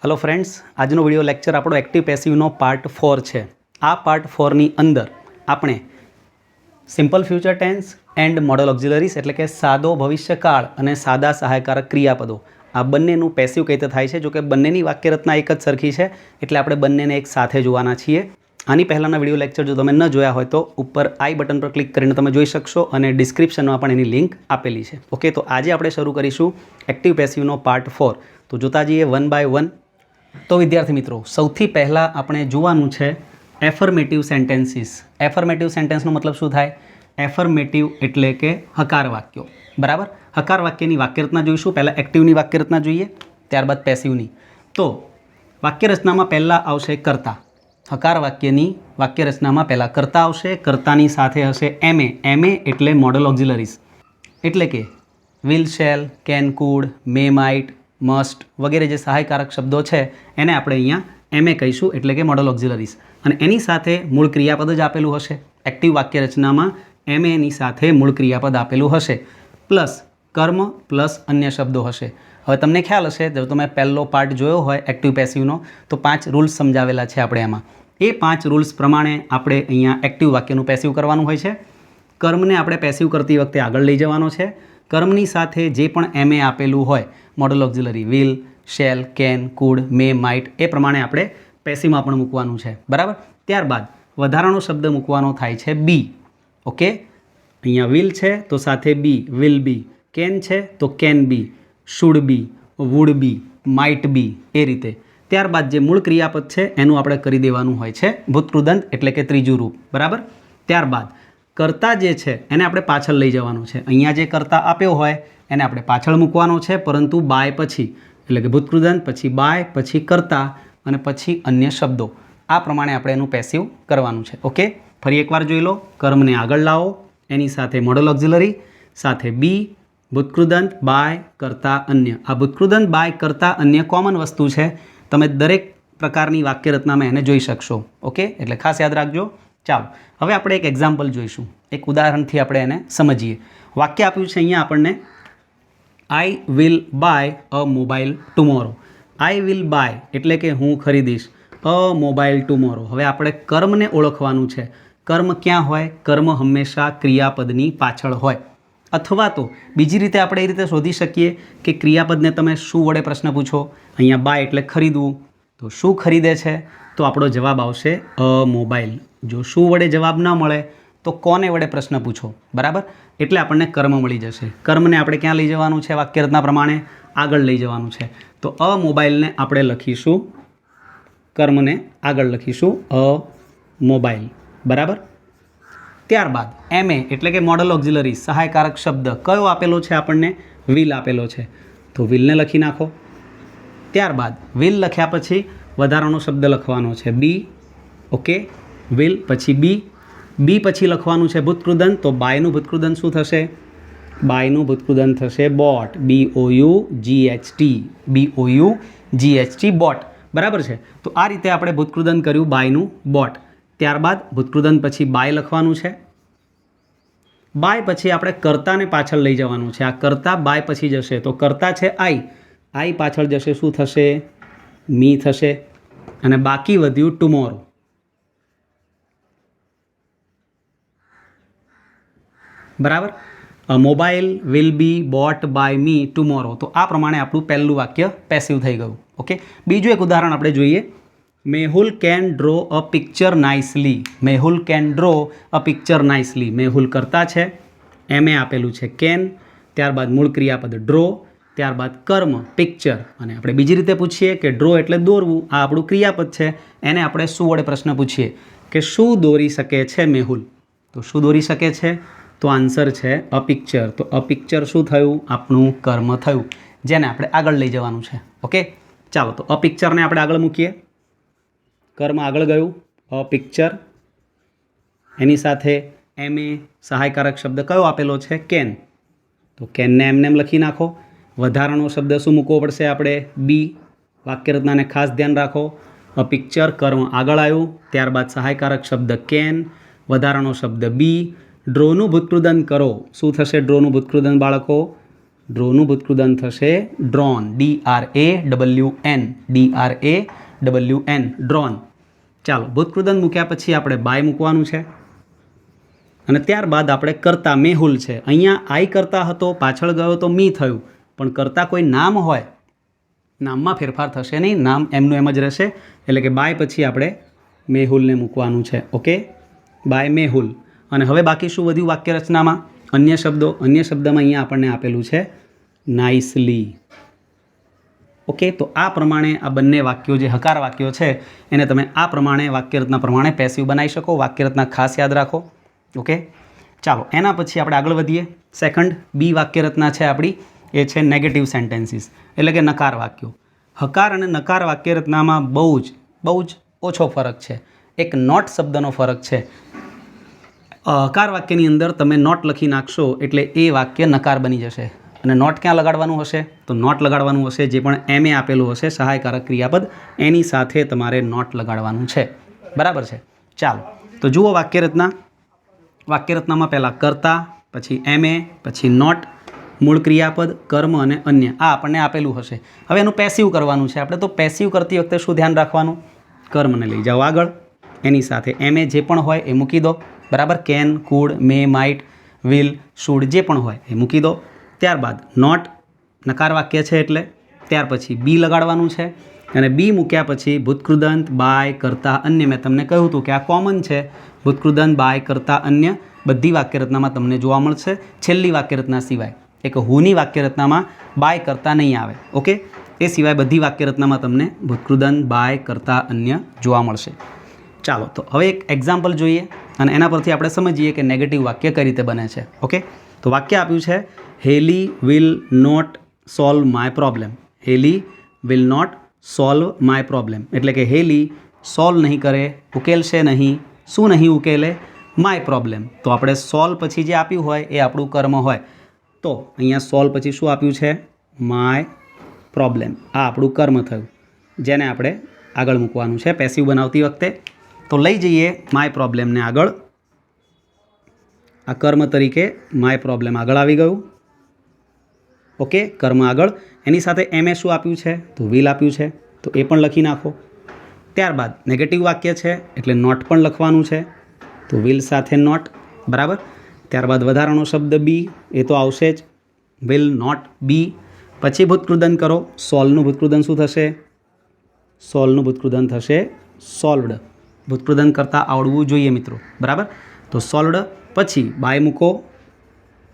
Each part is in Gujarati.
हेलो फ्रेंड्स, આજનો વિડિયો લેક્ચર આપણો એક્ટિવ પેસિવનો પાર્ટ 4 છે। આ પાર્ટ 4 ની અંદર આપણે simple future tense and modal auxiliaries એટલે કે સાદો ભવિષ્યકાળ અને સાદા સહાયકારક ક્રિયાપદો આ બંનેનું પેસિવ કઈ રીતે થાય છે। જો કે બંનેની વાક્યરચના એક જ સરખી છે એટલે આપણે બંનેને એક સાથે જોવાના છીએ। આની પહેલાના વિડિયો લેક્ચર જો તમે ન જોયા હોય તો ઉપર આઈ બટન પર ક્લિક કરીને તમે જોઈ શકશો અને ડિસ્ક્રિપ્શનમાં પણ એની લિંક આપેલી છે। ઓકે, તો આજે આપણે શરૂ કરીશું એક્ટિવ પેસિવનો પાર્ટ 4। તો જોતા જઈએ વન બાય વન। तो विद्यार्थी मित्रों सौथी पहला आपणे जोवानुं छे एफर्मेटिव सेंटेन्सीस। एफर्मेटिव सेंटेन्सनो मतलब शुं थाय? एफर्मेटिव एटले के हकार वाक्यों, बराबर। हकार वाक्यनी वाक्यरचना जोईशुं। पहला एक्टिवनी वाक्यरचना जोईए, त्यारबाद पेसिवनी। तो वाक्यरचनामां पहला आवशे कर्ता। हकार वाक्यनी वाक्यरचनामां पहला कर्ता आवशे। कर्तानी साथे हशे एमए। एमए एटले मॉडल ऑक्झिलरीज एटले के will, shall, can, could, may, might, must वगैरह जो सहायकारक शब्दों है एने आपणे अहींया एमए कहीशुं एटले के मॉडल ऑक्झिलरीज। अने एनी साथे मूळ क्रियापद ज आपेलुं हशे। एक्टिव वाक्यरचनामां एमए नी साथे मूळ क्रियापद आपेलुं हशे प्लस कर्म प्लस अन्य शब्दों हशे। हवे तमने ख्याल हशे जो तमे पहलो पार्ट जोयो होय एक्टिव पेसिवनो तो 5 रूल्स समजावेला छे आपणे एमां। ए 5 रूल्स प्रमाणे आपणे अहींया एक्टिव वाक्यनुं पेसिव करवानुं होय छे। कर्मने आपणे पेसिव करती वखते आगळ लई जवानो छे। कर्मनी साथे जे पण एमए आपेलुं होय modal auxiliary will, shall, can, could, may, might ए प्रमाणे आपणे पेसिवमां पण मूकवानुं छे, बराबर। त्यारबाद वधारानो शब्द मूकवानो थाय छे बी। ओके, अहींया विल छे तो साथे बी, विल बी। केन छे तो can be, should be, would be, might be ए रीते। त्यारबाद जे मूळ क्रियापद छे एनुं आपणे करी देवानुं होय छे भूतकृदंत एटले के त्रीजुं रूप, बराबर। त्यारबाद कर्ता जे छे एने आपणे पाछळ लई जवानुं छे। अहींया जे कर्ता आप्यो होय एने आपणे पाछळ मूकवानो छे, परंतु बाय पछी एटले के भूतकृदंत पछी बाय पछी कर्ता अने पछी अन्य शब्दों आ प्रमाणे आपणे एनुं पेसिव करवानुं छे। ओके, फरी एकवार जोई लो। कर्मने आगळ लावो, एनी साथे मॉडल ऑक्झिलरी, साथे बी, भूतकृदंत बाय कर्ता अन्य। आ भूतकृदंत बाय कर्ता अन्य कॉमन वस्तु छे, तमे दरेक प्रकारनी वाक्यरचनामां एने जोई शकशो। ओके, एटले खास याद राखजो। चालो हवे आपणे एक एक्जाम्पल जोईशुं। एक उदाहरणथी आपणे एने समजीए। वाक्य आप्युं छे अहींया आपणने I will buy a mobile tomorrow. I will buy एटले के हूँ खरीदीश अ मोबाइल टुमोरो। हवे आपणे कर्मने ओळखवानुं छे। कर्म क्यां होय? कर्म हमेशा क्रियापदनी पाछळ होय। अथवा तो बीजी रीते आपणे ए रीते शोधी शकीए के क्रियापदने तमे शुं वडे प्रश्न पूछो। अहींया बाय एटले खरीदवुं, तो शुं खरीदे छे? तो आपणो जवाब आवशे अ मोबाइल। जो शुं वडे जवाब न मळे तो कोने वडे प्रश्न पूछो, बराबर। एटले आपणने कर्म मळी जशे। कर्मने आपणे क्यां लई जवानुं छे? वाक्यरचना प्रमाणे आगळ लई जवानुं छे। तो अ मोबाइलने आपणे लखीशुं, कर्मने आगळ लखीशुं अ मोबाइल, बराबर। त्यारबाद एमए एटले के मॉडल ऑक्झिलरी सहायकारक शब्द कयो आपेलो छे? आपणने विल आपेलो छे, तो विलने लखी नाखो। त्यारबाद विल लख्या पछी वधारानो शब्द लखवानो छे बी। ओके, विल पछी बी, बी पछी लखवानुं छे भूतकृदंत, तो बायनुं भूतकृदंत शुं थशे? बायनुं भूतकृदंत थशे बॉट, BOUGHT, BOUGHT बॉट, बराबर छे। तो आ रीते आपणे भूतकृदंत कर्युं बायनुं बॉट। त्यारबाद भूतकृदंत पछी बाय लखवानुं छे। बाय पछी आपणे कर्ताने पाछळ लई जवानुं छे। आ कर्ता बाय पछी जशे तो कर्ता छे आई, आई पाछळ जशे शुं थशे? मी थशे। अने बाकी वध्युं टुमोरो, बराबर। Mobile will be bought by me tomorrow. तो आ प्रमाणे आपणुं पहेલું वाक्य पेसिव थई गयुं। ओके, बीजुं एक उदाहरण आपणे जोईए। Mehul can draw a picture nicely. Mehul can draw a picture nicely. Mehul करता छे, एमए आपेलुं छे केन, त्यारबाद मूळ क्रियापद ड्रो, त्यारबाद कर्म पिक्चर। अने आपणे बीजी रीते पूछीए के ड्रो एटले दोरवुं। आ आपणुं क्रियापद छे, एने आपणे शुं वडे प्रश्न पूछीए के शुं दोरी शके छे मेहुल? तो शुं दोरी शके छे? तो आंसर है अ पिक्चर। तो अ पिक्चर शू थयुं? आपणुं कर्म थयुं, जेने आपणे आगळ लई जवानुं छे। ओके, चालो तो अ पिक्चर ने आपणे आगळ मूकीए। कर्म आगळ गयुं अ पिक्चर, एनी साथे एमए सहायकारक शब्द कयो आपेलो छे? केन, तो केन ने एमनेम लखी नाखो। वधारानो शब्द शुं मूकवो पड़शे आपणे? बी। वाक्यरचनाने खास ध्यान राखो। अ पिक्चर कर्म आगळ आव्युं, त्यारबाद सहायकारक शब्द केन, वधारानो शब्द बी। ड्रोનું ભૂતકૃદંત કરો, શું થશે? ડ્રોનું ભૂતકૃદંત બાળકો ડ્રોનું ભૂતકૃદંત થશે ડ્રોન, DRAWN, ડ્રોન. ચાલો, ભૂતકૃદંત મૂક્યા પછી આપણે બાય મૂકવાનું છે અને ત્યારબાદ આપણે કરતા મેહુલ છે. અહીંયા આઈ કરતા હતો, પાછળ ગયો તો મી થયું, પણ કરતા કોઈ નામ હોય, નામમાં ફેરફાર થશે નહીં, નામ એમનું એમ જ રહેશે. એટલે કે બાય પછી આપણે મેહુલને મૂકવાનું છે. Okay, by Mehul. અને હવે બાકી શું વધ્યું વાક્ય રચનામાં? અન્ય શબ્દો. અન્ય શબ્દમાં અહીંયા આપણને આપેલું છે નાઇસલી. ઓકે, તો આ પ્રમાણે આ બંને વાક્યો જે હકાર વાક્યો છે એને તમે આ પ્રમાણે વાક્યરચના પ્રમાણે પેસિવ બનાવી શકો. વાક્યરચના ખાસ યાદ રાખો. ઓકે, ચાલો એના પછી આપણે આગળ વધીએ. સેકન્ડ બી વાક્યરચના છે આપણી, એ છે નેગેટિવ સેન્ટેન્સીસ, એટલે કે નકાર વાક્યો. હકાર અને નકાર વાક્યરચનામાં બહુ જ ઓછો ફરક છે. એક નોટ શબ્દનો ફરક છે. હકાર વાક્યની અંદર તમે નોટ લખી નાખશો એટલે એ વાક્ય નકાર બની જશે. અને નોટ ક્યાં લગાડવાનું હશે? તો નોટ લગાડવાનું હશે જે પણ એમે આપેલું હશે સહાયકારક ક્રિયાપદ એની સાથે તમારે નોટ લગાડવાનું છે. બરાબર છે? ચાલો તો જુઓ વાક્યરચના. વાક્યરચનામાં પહેલાં કર્તા, પછી એમે, પછી નોટ, મૂળ ક્રિયાપદ, કર્મ અને અન્ય આ આપણને આપેલું હશે. હવે એનું પેસિવ કરવાનું છે આપણે. તો પેસિવ કરતી વખતે શું ધ્યાન રાખવાનું? કર્મને લઈ જાઓ આગળ, એની સાથે એમે જે પણ હોય એ મૂકી દો. બરાબર? Can, could, may, might, will, should જે પણ હોય એ મૂકી દો. ત્યારબાદ નોટ નકાર વાક્ય છે એટલે ત્યાર પછી બી લગાડવાનું છે. અને બી મૂક્યા પછી ભૂતકૃદંત, બાય, કરતા, અન્ય. મેં તમને કહ્યું હતું કે આ કોમન છે. ભૂતકૃદંત, બાય, કરતા, અન્ય બધી વાક્યરચનામાં તમને જોવા મળશે, છેલ્લી વાક્યરચના સિવાય. એક હુની વાક્યરચનામાં બાય કરતા નહીં આવે. ઓકે, એ સિવાય બધી વાક્યરચનામાં તમને ભૂતકૃદંત, બાય, કરતા, અન્ય જોવા મળશે. ચાલો તો હવે એક એક્ઝામ્પલ જોઈએ અને એના પરથી આપણે સમજીએ કે નેગેટિવ વાક્ય કઈ રીતે બને છે. ઓકે, તો વાક્ય આપ્યું છે Heli will not solve my problem. Heli will not solve my problem એટલે કે હેલી સોલ્વ નહીં કરે, ઉકેલશે નહીં. શું નહીં ઉકેલે? My problem. તો આપણે સોલ્વ પછી જે આપ્યું હોય એ આપણું કર્મ હોય. તો અહીંયા સોલ્વ પછી શું આપ્યું છે? My problem. આ આપણું કર્મ થયું જેને આપણે આગળ મૂકવાનું છે પેસિવ બનાવતી વખતે. તો લઈ જઈએ માય પ્રોબ્લેમને આગળ. આ કર્મ તરીકે માય પ્રોબ્લેમ આગળ આવી ગયું. ઓકે, કર્મ આગળ. એની સાથે એમે શું આપ્યું છે? તો વિલ આપ્યું છે, તો એ પણ લખી નાખો. ત્યારબાદ નેગેટિવ વાક્ય છે એટલે નોટ પણ લખવાનું છે, તો વિલ સાથે નોટ. બરાબર? ત્યારબાદ વધારાનો શબ્દ બી, એ તો આવશે જ. Will not be. પછી ભૂતકૃદંત કરો. સોલ્વનું ભૂતકૃદંત શું થશે? સોલ્વનું ભૂતકૃદંત થશે સોલ્વડ. ભૂતકૃદંત કરતાં આવડવું જોઈએ મિત્રો. બરાબર? તો સોલ્વડ. પછી બાય મૂકો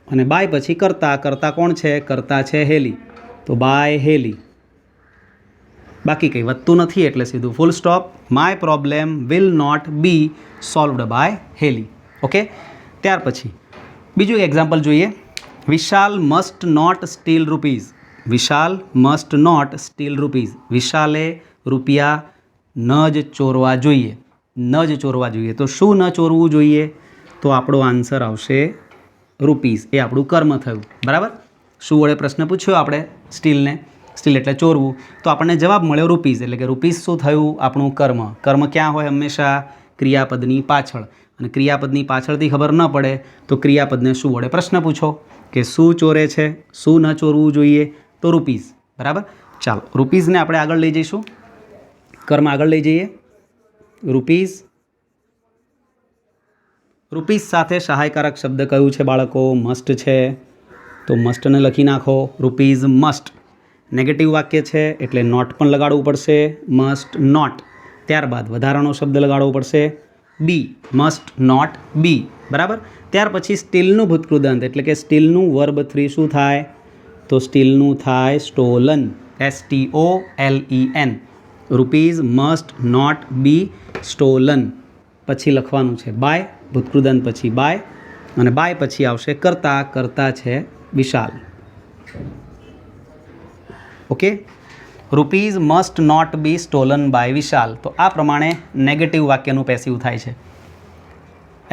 અને બાય પછી કરતા. કરતા કોણ છે? કરતા છે હેલી, તો બાય હેલી. બાકી કંઈ વધતું નથી એટલે સીધું full stop. My problem will not be solved by Heli. Okay, ત્યાર પછી બીજું એક્ઝામ્પલ જોઈએ. Vishal must not steal rupees. Vishal must not steal rupees. વિશાલે રૂપિયા ન જ ચોરવા જોઈએ. ન જ ચોરવા જોઈએ. તો શું ન ચોરવું જોઈએ? તો આપણો આન્સર આવશે રૂપીઝ. એ આપણું કર્મ થયું. બરાબર? શું વડે પ્રશ્ન પૂછ્યો આપણે સ્ટીલને? સ્ટીલ એટલે ચોરવું, તો આપણને જવાબ મળ્યો રૂપીઝ. એટલે કે રૂપીઝ શું થયું? આપણું કર્મ. કર્મ ક્યાં હોય? હંમેશા ક્રિયાપદની પાછળ. અને ક્રિયાપદની પાછળથી ખબર ન પડે તો ક્રિયાપદને શું વડે પ્રશ્ન પૂછો કે શું ચોરે છે, શું ન ચોરવું જોઈએ? તો રૂપીઝ. બરાબર? ચાલો, રૂપીઝને આપણે આગળ લઈ જઈશું. કર્મ આગળ લઈ જઈએ. રૂપીઝ. રૂપીઝ સાથે સહાયકારક શબ્દ કયું છે બાળકો? મસ્ટ છે, તો મસ્ટને લખી નાખો. Rupees must. નેગેટિવ વાક્ય છે એટલે નોટ પણ લગાડવું પડશે. Must not. ત્યારબાદ વધારાનો શબ્દ લગાડવો પડશે બી. મસ્ટ નોટ બી. બરાબર? ત્યાર પછી સ્ટીલનું ભૂતકૃદંત એટલે કે સ્ટીલનું વર્બ 3 શું થાય? તો સ્ટીલનું થાય stolen. STOLEN. Rupees must not be stolen. પછી લખવાનું છે બાય. ભૂતકૃદંત પછી બાય અને બાય પછી આવશે કરતા. કરતા છે Vishal. Okay, rupees must not be stolen by Vishal. તો આ પ્રમાણે નેગેટિવ વાક્યનું પેસિવ થાય છે.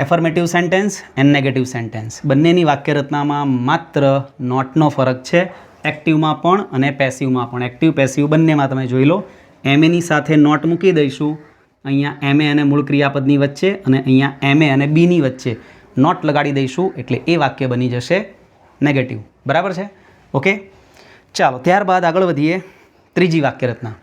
Affirmative sentence and negative sentence બંનેની વાક્યરચનામાં માત્ર નોટનો ફરક છે. એક્ટિવમાં પણ અને પેસિવમાં પણ. એક્ટિવ પેસિવ બંનેમાં તમે જોઈ લો. એમેની સાથે નોટ મૂકી દઈશું. અહીંયા એમે અને મૂળ ક્રિયાપદની વચ્ચે અને અહીંયા એમે અને બીની વચ્ચે નોટ લગાડી દઈશું એટલે એ વાક્ય બની જશે નેગેટિવ. બરાબર છે? ઓકે, ચાલો ત્યારબાદ આગળ વધીએ. ત્રીજી વાક્યરચના.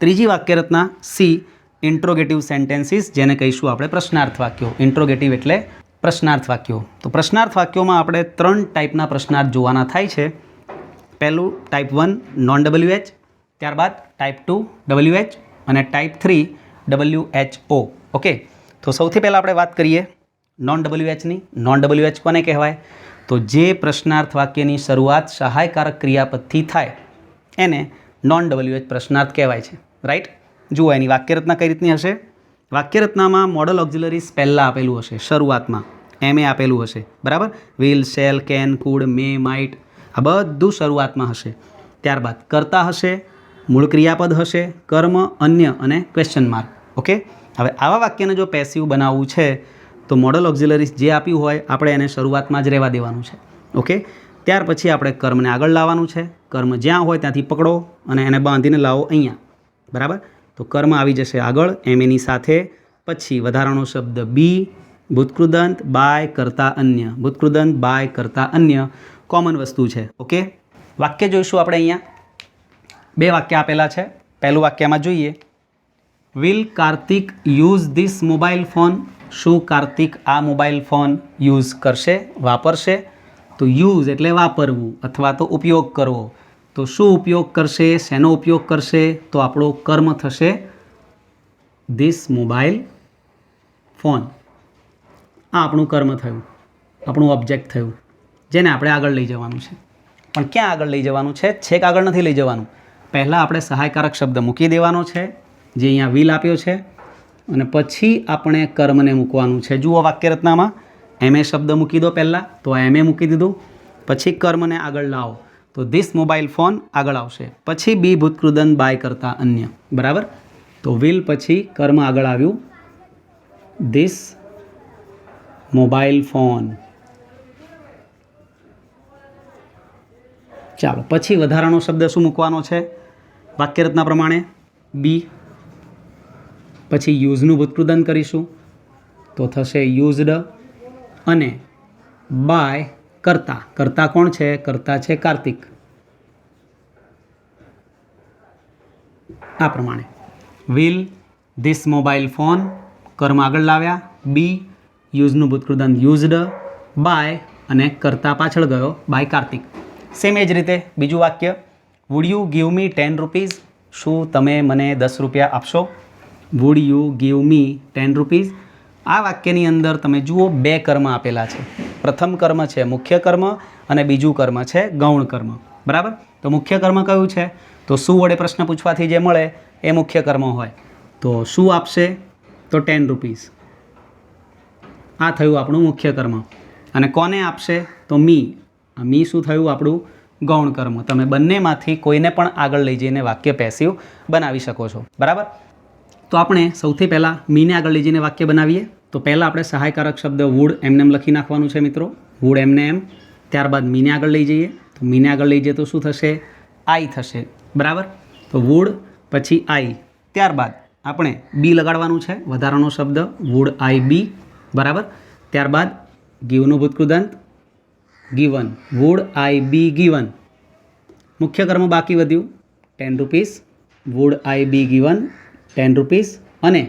ત્રીજી વાક્યરચના સી, ઇન્ટ્રોગેટિવ સેન્ટેન્સીસ, જેને કહીશું આપણે પ્રશ્નાર્થ વાક્યો. ઇન્ટ્રોગેટિવ એટલે પ્રશ્નાર્થ વાક્યો. તો પ્રશ્નાર્થ વાક્યોમાં આપણે 3 ટાઈપના પ્રશ્નાર્થ જોવાના થાય છે. પહેલું ટાઈપ 1 નોન WH, ત્યારબાદ ટાઈપ 2 WH અને ટાઈપ 3 WHO. ઓકે, તો સૌથી પહેલાં આપણે વાત કરીએ નોન WHની. નોન WH કોને કહેવાય? તો જે પ્રશ્નાર્થ વાક્યની શરૂઆત સહાયકારક ક્રિયાપદથી થાય એને નોન WH પ્રશ્નાર્થ કહેવાય છે. રાઈટ? જુઓ એની વાક્યરચના કઈ રીતની હશે. વાક્યરચનામાં મોડલ ઓક્ઝિલરીઝ પહેલાં આપેલું હશે, શરૂઆતમાં એમે આપેલું હશે. બરાબર? Will, shall, can, could, may, might, આ બધું શરૂઆતમાં હશે. ત્યારબાદ કર્તા હશે, મૂળ ક્રિયાપદ હશે, કર્મ, અન્ય અને ક્વેશ્ચન માર્ક. ઓકે, હવે આવા વાક્યને જો પેસિવ બનાવવું છે તો મોડલ ઓક્ઝિલરીઝ જે આપ્યું હોય આપણે એને શરૂઆતમાં જ રહેવા દેવાનું છે. ઓકે, ત્યાર પછી આપણે કર્મને આગળ લાવવાનું છે. કર્મ જ્યાં હોય ત્યાંથી પકડો અને એને બાંધીને લાવો અહીંયા. બરાબર? તો કર્મ આવી જશે આગળ એમએની સાથે. પછી વધારાનો શબ્દ બી, ભૂતકૃદંત, બાય, કરતા, અન્ય. ભૂતકૃદંત, બાય, કરતા, અન્ય કોમન વસ્તુ છે. ઓકે, વાક્ય જોઈશું આપણે અહીંયા. 2 વાક્ય આપેલા છે. પહેલું વાક્યમાં જોઈએ, will Kartik use this mobile phone? શું કાર્તિક આ મોબાઈલ ફોન યુઝ કરશે, વાપરશે? તો યુઝ એટલે વાપરવું અથવા તો ઉપયોગ કરવો. તો શું ઉપયોગ કરશે, શેનો ઉપયોગ કરશે? તો આપણો કર્મ થશે ધીસ મોબાઈલ ફોન. આ આપણું કર્મ થયું, આપણું ઓબ્જેક્ટ થયું, જેને આપણે આગળ લઈ જવાનું છે. પણ ક્યાં આગળ લઈ જવાનું છે? છેક આગળ નથી લઈ જવાનું. પહેલાં આપણે સહાયકારક શબ્દ મૂકી દેવાનો છે, જે અહીંયા વિલ આપ્યો છે, અને પછી આપણે કર્મને મૂકવાનું છે. જુઓ વાક્યરચનામાં એમે શબ્દ મૂકી દો પહેલાં, તો એમે મૂકી દીધું. પછી કર્મને આગળ લાવો તો ધીસ મોબાઈલ ફોન આગળ આવશે. પછી બી, ભૂતકૃદંત, બાય, કરતા, અન્ય. બરાબર? તો વિલ પછી કર્મ આગળ આવ્યું ધીસ મોબાઈલ ફોન. ચાલો પછી વધારાનો શબ્દ શું મૂકવાનો છે વાક્યરચના પ્રમાણે? બી. પછી યુઝનું ભૂતકૃદંત કરીશું તો થશે યુઝડ. અને બાય, કરતા. કરતા કોણ છે? કરતા છે કાર્તિક. આ પ્રમાણે વિલ ધીસ મોબાઈલ ફોન, કર્મ આગળ લાવ્યા, બી યુઝનું ભૂતકૃદંત યુઝડ, બાય અને કરતા પાછળ ગયો બાય કાર્તિક. સેમ એ જ રીતે બીજું વાક્ય, would you give me 10 rupees? શું તમે મને 10 રૂપિયા આપશો? Would you give me 10 rupees? આ વાક્યની અંદર તમે જુઓ 2 કર્મ આપેલા છે. પ્રથમ કર્મ છે મુખ્ય કર્મ અને બીજું કર્મ છે ગૌણ કર્મ. બરાબર? તો મુખ્ય કર્મ કયું છે? તો શું વડે પ્રશ્ન પૂછવાથી જે મળે એ મુખ્ય કર્મ હોય. તો શું આપશે? તો 10 રૂપીઝ. આ થયું આપણું મુખ્ય કર્મ. અને કોને આપશે? તો મી. આ મી શું થયું? આપણું ગૌણ કર્મ. તમે બંનેમાંથી કોઈને પણ આગળ લઈ જઈને વાક્ય પેસિવ બનાવી શકો છો. બરાબર? તો આપણે સૌથી પહેલાં મીને આગળ લઈ જઈને વાક્ય બનાવીએ. તો પહેલાં આપણે સહાયકારક શબ્દ વુડ એમને એમ લખી નાખવાનું છે મિત્રો. વુડ એમને એમ. ત્યારબાદ મીને આગળ લઈ જઈએ. તો મીને આગળ લઈ જઈએ તો શું થશે? આઈ થશે. બરાબર? તો વુડ પછી આઈ. ત્યારબાદ આપણે બી લગાડવાનું છે, વધારાનો શબ્દ વુડ આઈ બી. બરાબર? ત્યારબાદ ગીવનું ભૂતકૃદંત given. Would I be given. મુખ્ય કર્મ બાકી વધ્યું 10 rupees. Would I be given 10 rupees. અને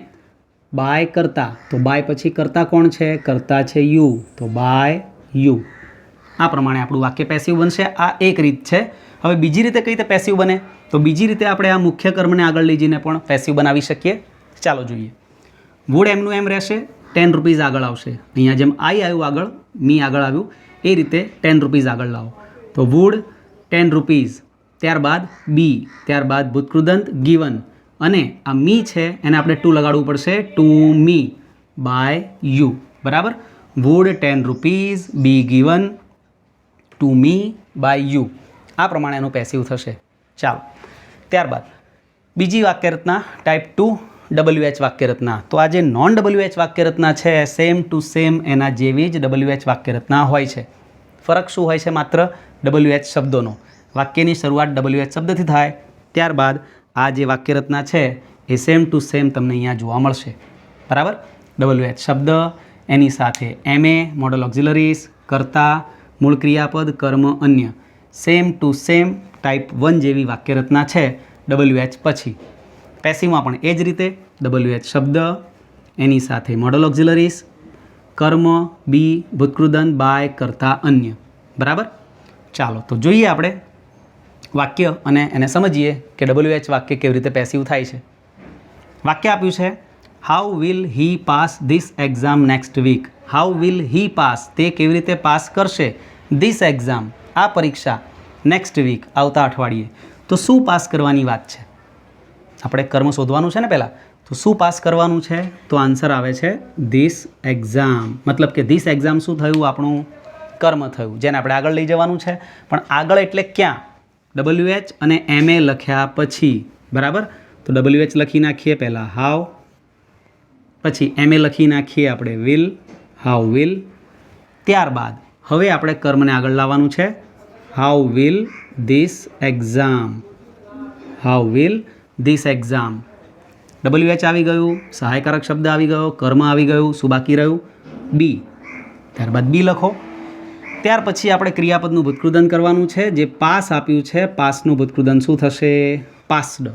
બાય કરતા. તો બાય પછી કરતા કોણ છે? કરતા છે યુ. તો બાય યુ. આ પ્રમાણે આપણું વાક્ય પેસિવ બનશે. આ એક રીત છે. હવે બીજી રીતે કઈ રીતે પેસિવ બને? તો બીજી રીતે આપણે આ મુખ્ય કર્મને આગળ લઈ જઈને પણ પેસિવ બનાવી શકીએ. ચાલો જોઈએ. વુડ એમનું એમ રહેશે, 10 રૂપીઝ આગળ આવશે. અહીંયા જેમ આઈ આવ્યું આગળ, મી આગળ આવ્યું, એ રીતે 10 રૂપીઝ આગળ લાવો. તો વુડ 10 રૂપીઝ. ત્યારબાદ બી. ત્યારબાદ ભૂતકૃદંત ગીવન. અને આ મી છે એને આપણે ટુ લગાડવું પડશે. To me by you. બરાબર? Would 10 rupees, be given, to me by you. આ પ્રમાણે એનું પેસિવ થશે. ચાલો ત્યારબાદ બીજી વાક્યરચના ટાઈપ 2 WH વાક્યરચના. તો આ જે નોન WH વાક્યરચના છે સેમ ટુ સેમ એના જેવી જ WH વાક્યરચના હોય છે. ફરક શું હોય છે? માત્ર WH શબ્દોનો. વાક્યની શરૂઆત WH શબ્દથી થાય. ત્યારબાદ આ જે વાક્યરચના છે એ સેમ ટુ સેમ તમને અહીંયા જોવા મળશે. બરાબર? WH શબ્દ, એની સાથે MA મોડલ ઓક્ઝિલરીઝ, કર્તા, મૂળ ક્રિયાપદ, કર્મ, અન્ય. સેમ ટુ સેમ ટાઈપ 1 જેવી વાક્યરચના છે WH પછી. પેસિવમાં પણ એ જ રીતે WH શબ્દ, એની સાથે મોડલ ઓક્ઝિલરીઝ, કર્મ, બી, ભૂતકૃદંત, બાય, કર્તા, અન્ય. બરાબર. ચાલો તો જોઈએ આપણે વાક્ય અને એને સમજીએ કે WH વાક્ય કેવી રીતે પેસિવ થાય છે. વાક્ય આપ્યું છે how will he pass this exam next week. How will he pass, તે કેવી રીતે પાસ કરશે, ધીસ એક્ઝામ, આ પરીક્ષા, નેક્સ્ટ વીક, આવતા અઠવાડિયે. તો શું પાસ કરવાની વાત છે? આપણે કર્મ શોધવાનું છે ને પહેલાં. તો શું પાસ કરવાનું છે? તો આન્સર આવે છે ધીસ એક્ઝામ. મતલબ કે ધીસ એક્ઝામ શું થયું? આપણું કર્મ થયું, જેને આપણે આગળ લઈ જવાનું છે. પણ આગળ એટલે ક્યાં? WH અને MA લખ્યા પછી. બરાબર. તો WH લખી નાખીએ પહેલાં હાઉ, પછી MA લખી નાખીએ આપણે વિલ, હાઉ વિલ. ત્યારબાદ હવે આપણે કર્મને આગળ લાવવાનું છે. How will this exam, how will this exam. WH આવી ગયું, સહાયકારક શબ્દ આવી ગયો, કર્મ આવી ગયું, શું બાકી રહ્યું? બી. ત્યારબાદ બી લખો. ત્યાર પછી આપણે ક્રિયાપદનું ભૂતકૃદન કરવાનું છે. જે પાસ આપ્યું છે, પાસનું ભૂતકૃદન શું થશે? Passed.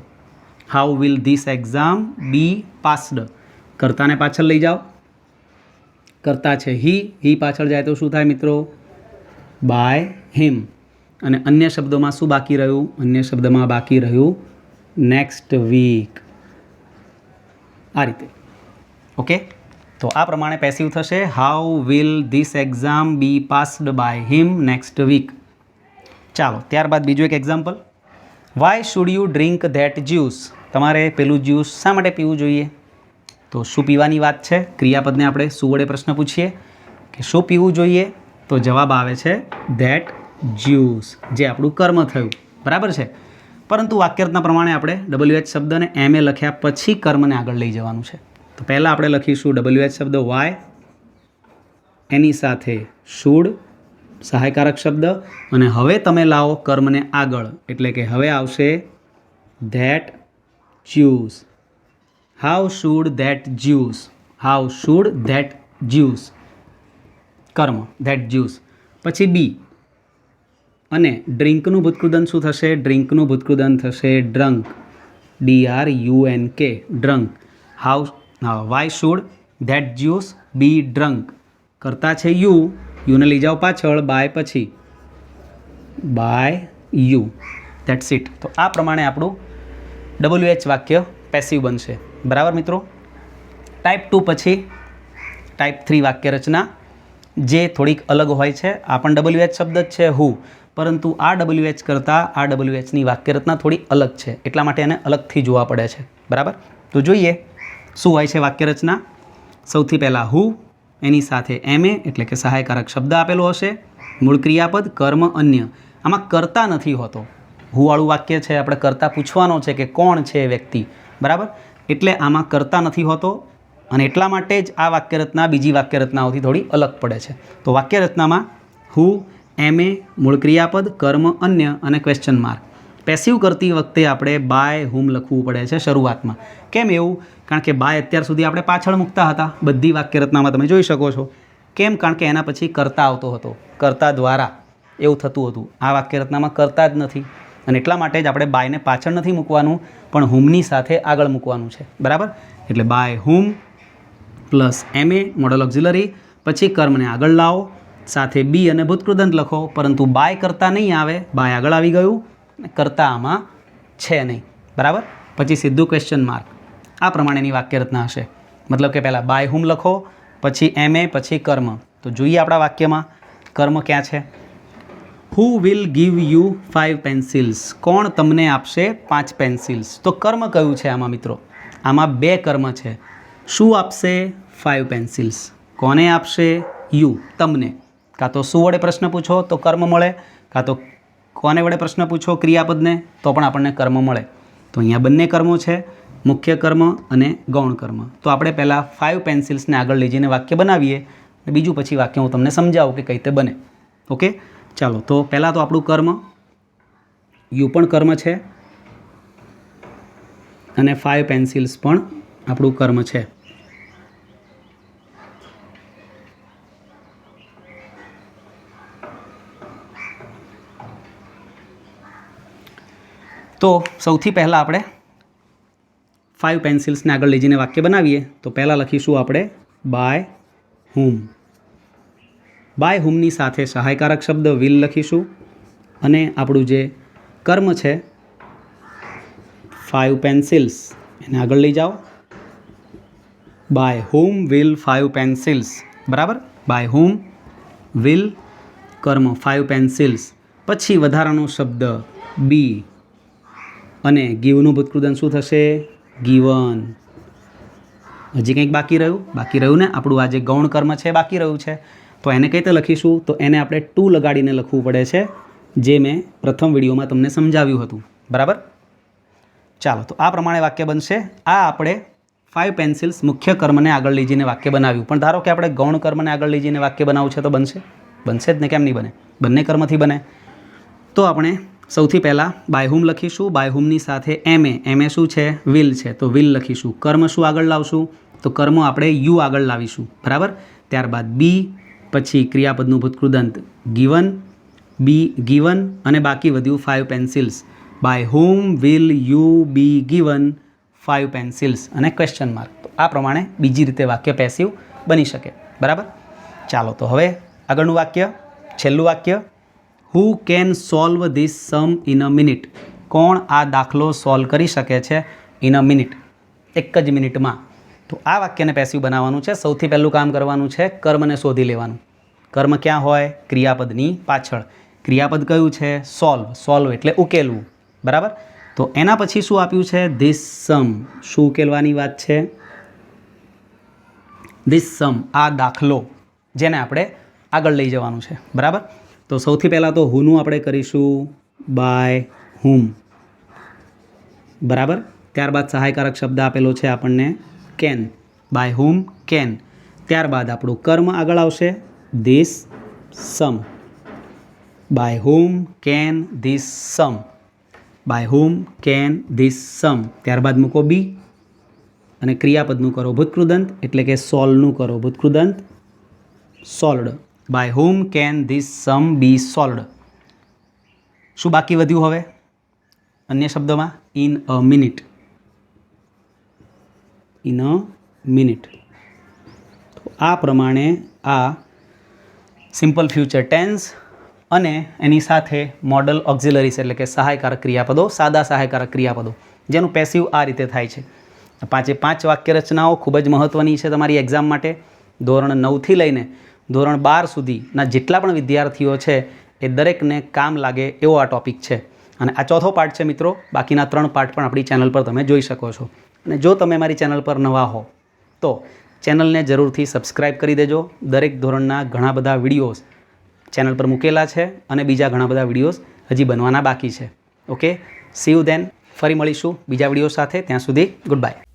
How will this exam be passed. કર્તાને પાછળ લઈ જાઓ. કર્તા છે હી પાછળ જાય તો શું થાય મિત્રો? By him. અને અન્ય શબ્દોમાં શું બાકી રહ્યું? અન્ય શબ્દમાં બાકી રહ્યું નેક્સ્ટ વીક. આ રીતે. ઓકે. તો આ પ્રમાણે પેસિવ થશે how will this exam be passed by him next week. ચાલો ત્યારબાદ બીજું એક example. Why should you drink that juice. તમારે પેલું જ્યુસ શા માટે પીવું જોઈએ? તો શું પીવાની વાત છે? ક્રિયાપદને આપણે શું વડે પ્રશ્ન પૂછીએ કે શું પીવું જોઈએ? તો જવાબ આવે છે ધેટ જ્યુસ, જે આપણું કર્મ થયું. બરાબર છે. પરંતુ વાક્યરચના પ્રમાણે આપણે WH શબ્દને MA લખ્યા પછી કર્મને આગળ લઈ જવાનું છે. તો પહેલાં આપણે લખીશું WH શબ્દ વાય, એની સાથે શુડ, સહાયકારક શબ્દ, અને હવે તમે લાવો કર્મને આગળ, એટલે કે હવે આવશે that juice. How should that juice, how should that juice. કર્મ ધેટ જ્યુસ. પછી બી. અને ડ્રિંકનું ભૂતકૃદન શું થશે? ડ્રિંકનું ભૂતકૃદન થશે drunk, DRUNK, drunk. How why should that juice be drunk. કરતા છે યુને લઈ જાઓ પાછળ, બાય પછી, બાય યુ. That's it. તો આ પ્રમાણે આપણું WH વાક્ય પેસિવ બનશે. બરાબર મિત્રો. ટાઈપ 2 પછી ટાઈપ 3 વાક્ય રચના, જે થોડીક અલગ હોય છે. આ પણ WH શબ્દ જ છે હુ, પરંતુ આ WH કરતાં આ WHની વાક્યરચના થોડી અલગ છે. એટલા માટે એને અલગથી જોવા પડે છે. બરાબર. તો જોઈએ શું હોય છે વાક્યરચના. સૌથી પહેલાં હુ, એની સાથે MA એટલે કે સહાયકારક શબ્દ આપેલો હશે, મૂળ ક્રિયાપદ, કર્મ, અન્ય. આમાં કર્તા નથી હોતો. હુવાળું વાક્ય છે, આપણે કર્તા પૂછવાનો છે કે કોણ છે એ વ્યક્તિ. બરાબર. એટલે આમાં કર્તા નથી હોતો, અને એટલા માટે જ આ વાક્યરચના બીજી વાક્યરચનાઓથી થોડી અલગ પડે છે. તો વાક્યરચનામાં હુ, MA, મૂળ ક્રિયાપદ, કર્મ, અન્ય અને ક્વેશ્ચન માર્ક. પેસિવ કરતી વખતે આપણે બાય હુમ લખવું પડે છે શરૂઆતમાં. કેમ એવું? કારણ કે બાય અત્યાર સુધી આપણે પાછળ મૂકતા હતા બધી વાક્યરચનામાં, તમે જોઈ શકો છો. કેમ? કારણ કે એના પછી કર્તા આવતો હતો, કર્તા દ્વારા એવું થતું હતું. આ વાક્યરચનામાં કર્તા જ નથી, અને એટલા માટે જ આપણે બાયને પાછળ નથી મૂકવાનું, પણ હુમની સાથે આગળ મૂકવાનું છે. બરાબર. એટલે by whom plus MA modal auxiliary, પછી કર્મને આગળ લાવો, સાથે બી અને ભૂતકૃદંત લખો. પરંતુ બાય કરતા નહીં આવે, બાય આગળ આવી ગયું, કરતા આમાં છે નહીં. બરાબર. પછી સીધું ક્વેશ્ચન માર્ક. આ પ્રમાણેની વાક્યરચના હશે. મતલબ કે પહેલાં બાય હુમ લખો, પછી MA, પછી કર્મ. તો જોઈએ આપણા વાક્યમાં કર્મ ક્યાં છે. Who will give you 5 pencils. કોણ તમને આપશે 5 પેન્સિલ્સ? તો કર્મ કયું છે આમાં મિત્રો? આમાં 2 કર્મ છે. શું આપશે? 5 પેન્સિલ્સ. કોને આપશે? યુ, તમને. કાં તો શું વડે પ્રશ્ન પૂછો તો કર્મ મળે, કાં તો કોને વડે પ્રશ્ન પૂછો ક્રિયાપદને તો પણ આપણને કર્મ મળે. તો અહીંયા બંને કર્મો છે, મુખ્ય કર્મ અને ગૌણ કર્મ. તો આપણે પહેલાં 5 પેન્સિલ્સને આગળ લઈ જઈને વાક્ય બનાવીએ, અને બીજું પછી વાક્ય હું તમને સમજાવું કે કઈ રીતે બને. ઓકે. ચાલો તો પહેલાં તો આપણું કર્મ યુ પણ કર્મ છે, અને 5 પેન્સિલ્સ પણ આપણું કર્મ છે. તો સૌથી પહેલાં આપણે 5 પેન્સિલ્સને આગળ લઈ જઈને વાક્ય બનાવીએ. તો પહેલાં લખીશું આપણે બાય હુમ. બાય હુમની સાથે સહાયકારક શબ્દ વિલ લખીશું અને આપણું જે કર્મ છે 5 પેન્સિલ્સ એને આગળ લઈ જાઓ. By whom will 5 pencils. બરાબર. બાય હુમ વિલ કર્મ 5 પેન્સિલ્સ. પછી વધારાનો શબ્દ બી અને ગીવનું ભૂતકૃદન શું થશે? ગીવન. હજી કંઈક બાકી રહ્યું ને? આપણું આ જે ગૌણ કર્મ છે બાકી રહ્યું છે. તો એને કઈ રીતે લખીશું? તો એને આપણે ટુ લગાડીને લખવું પડે છે, જે મેં પ્રથમ વિડીયોમાં તમને સમજાવ્યું હતું. બરાબર. ચાલો, તો આ પ્રમાણે વાક્ય બનશે. આ આપણે 5 પેન્સિલ્સ મુખ્ય કર્મને આગળ લઈ જઈને વાક્ય બનાવ્યું. પણ ધારો કે આપણે ગૌણ કર્મને આગળ લઈ જઈને વાક્ય બનાવવું છે તો બનશે જ ને? કેમ નહીં બને? બંને કર્મથી બને. તો આપણે સૌથી પહેલાં બાય હુમ લખીશું. બાય હુમની સાથે એમ એ શું છે? વિલ છે. તો વિલ લખીશું. કર્મ શું આગળ લાવશું? તો કર્મ આપણે યુ આગળ લાવીશું. બરાબર. ત્યારબાદ બી, પછી ક્રિયાપદનું ભૂતકૃદંત ગીવન, ગીવન અને બાકી વધ્યું 5 pencils. By whom will you be given 5 pencils અને ક્વેશ્ચન માર્ક. તો આ પ્રમાણે બીજી રીતે વાક્ય પેસિવ બની શકે. બરાબર. ચાલો, તો હવે આગળનું વાક્ય, છેલ્લું વાક્ય. Who can solve this sum in a minute. કોણ આ દાખલો સોલ્વ કરી શકે છે ઇન અ મિનિટ? એક જ મિનિટમાં. તો આ વાક્યને પેસિવ બનાવવાનું છે. સૌથી પહેલું કામ કરવાનું છે કર્મને શોધી લેવાનું. કર્મ ક્યાં હોય? ક્રિયાપદની પાછળ. ક્રિયાપદ કયું છે? સોલ્વ એટલે ઉકેલવું. બરાબર. તો એના પછી શું આપ્યું છે? This sum. શું ઉકેલવાની વાત છે? ધીસ સમ, આ દાખલો, જેને આપણે આગળ લઈ જવાનું છે. બરાબર. તો સૌથી પહેલાં તો હુનું આપણે કરીશું બાય હુમ. બરાબર. ત્યારબાદ સહાયકારક શબ્દ આપેલો છે આપણને કેન. By whom can. ત્યારબાદ આપણું કર્મ આગળ આવશે this sum. By whom can this sum. By whom can this sum. ત્યારબાદ મૂકો બી અને ક્રિયાપદનું કરો ભૂતકૃદંત, એટલે કે સોલ્વનું કરો ભૂતકૃદંત solved. By whom can this sum be solved. શું બાકી વધ્યું હવે? અન્ય શબ્દોમાં in a minute. In a minute. તો આ પ્રમાણે આ સિમ્પલ ફ્યુચર ટેન્સ અને એની સાથે મોડલ ઓક્ઝિલરીસ એટલે કે સહાયકારક ક્રિયાપદો, સાદા સહાયકારક ક્રિયાપદો, જેનું પેસિવ આ રીતે થાય છે. 5 વાક્ય રચનાઓ ખૂબ જ મહત્ત્વની છે તમારી એક્ઝામ માટે. ધોરણ 9થી લઈને ધોરણ 12 સુધીના જેટલા પણ વિદ્યાર્થીઓ છે એ દરેકને કામ લાગે એવો આ ટૉપિક છે. અને આ ચોથો પાર્ટ છે મિત્રો. બાકીના 3 પાર્ટ પણ આપણી ચેનલ પર તમે જોઈ શકો છો. અને જો તમે મારી ચેનલ પર નવા હો તો ચેનલને જરૂરથી સબસ્ક્રાઈબ કરી દેજો. દરેક ધોરણના ઘણા બધા વિડીયોઝ ચેનલ પર મૂકેલા છે અને બીજા ઘણા બધા વિડીયોઝ હજી બનવાના બાકી છે. Okay, C you then. ફરી મળીશું બીજા વિડીયો સાથે. ત્યાં સુધી ગુડ બાય.